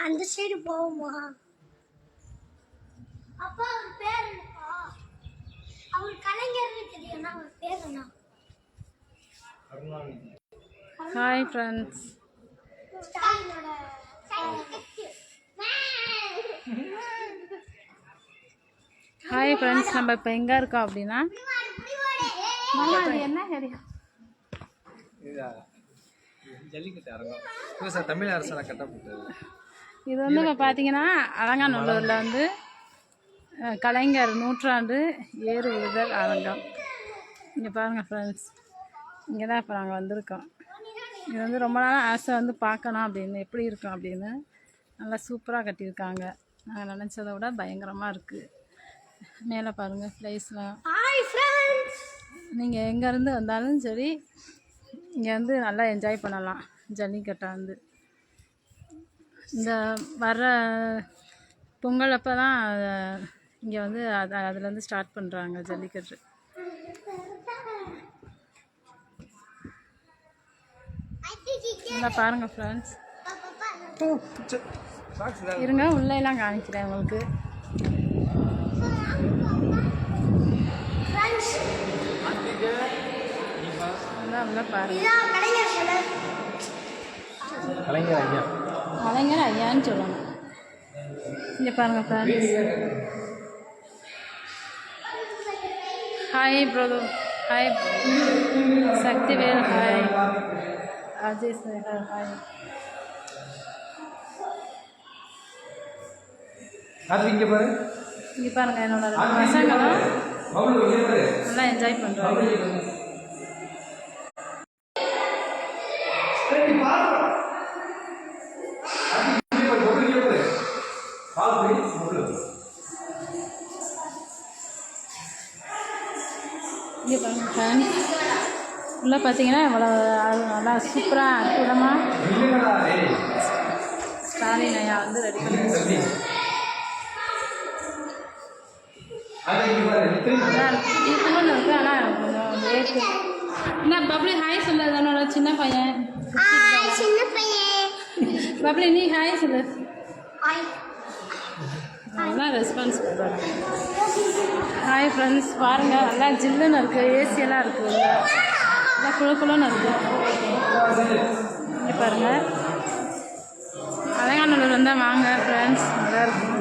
அந்த சைடு போவோமா? அப்பா அவர் பேர் என்னப்பா? அவர் கலைஞர்னு தெரியும்னா அவர் பேர் என்ன? Hi friends. ஹாய் ஃப்ரெண்ட்ஸ், நம்ம இப்போ எங்கே இருக்கோம் அப்படின்னா என்ன ஏரியா? ஜல்லிக்கட்டு அரங்கம் சார், தமிழ் அரசால் கட்டப்பட்டது. இது வந்து இப்போ பார்த்தீங்கன்னா அலங்காநல்லூரில் வந்து கலைஞர் நூற்றாண்டு ஏறு உழுதல் அரங்கம். இங்கே பாருங்கள் ஃப்ரெண்ட்ஸ், இங்கே தான் இப்போ நாங்கள் வந்திருக்கோம். இது வந்து ரொம்ப நாள் ஆசை வந்து பார்க்கணும் அப்படின்னு, எப்படி இருக்கும் அப்படின்னு. நல்லா சூப்பராக கட்டியிருக்காங்க. நாங்கள் நினச்சதை விட பயங்கரமாக இருக்குது. மேலே பாருங்கள் ப்ளேஸ்லாம். நீங்கள் எங்கேருந்து வந்தாலும் சரி இங்கே வந்து நல்லா என்ஜாய் பண்ணலாம். ஜல்லிக்கட்டை வந்து இந்த வர்ற பொங்கல் அப்போ தான் இங்கே வந்து அதுலேருந்து ஸ்டார்ட் பண்ணுறாங்க ஜல்லிக்கட்டு. நல்லா பாருங்கள் ஃப்ரெண்ட்ஸ். இருங்க, உள்ளேலாம் காமிக்கிறேன் உங்களுக்கு. கலைஞர் ஐயான்னு சொல்லணும். இங்கே பாருங்க friends. Hi bro, hi Sakthivel, hi Ajay sir, hi. இங்கே பாருங்க, என்னோட பசங்களும் நல்லா என்ஜாய் பண்ணுறாங்க. இங்கே பாருங்க ஃப்ரெண்ட்ஸ், உள்ளே பார்த்தீங்கன்னா இவ்வளோ நல்லா சூப்பராக அற்புதமாக ஸ்டாலின் ஐயா வந்து ரெடி பண்ணி இருக்குன்னு இருக்குது. ஆனால் கொஞ்சம் ரேட்டு என்ன பப்ளி ஹாய் சொல்லு. அதனோட சின்ன பையன் பப்ளி, நீ ஹாய் சொல்லு. நல்லா ரெஸ்பான்ஸ் பண்ணுறாங்க. ஹாய் ஃப்ரெண்ட்ஸ், பாருங்கள் நல்லா ஜில்லுன்னு இருக்குது, ஏசியெல்லாம் இருக்குது, நல்லா குழுக்குழுன்னு இருக்குது. இங்கே பாருங்கள், அலங்காநல்லூர் வந்தால் வாங்க ஃப்ரெண்ட்ஸ், நல்லா இருக்கும்.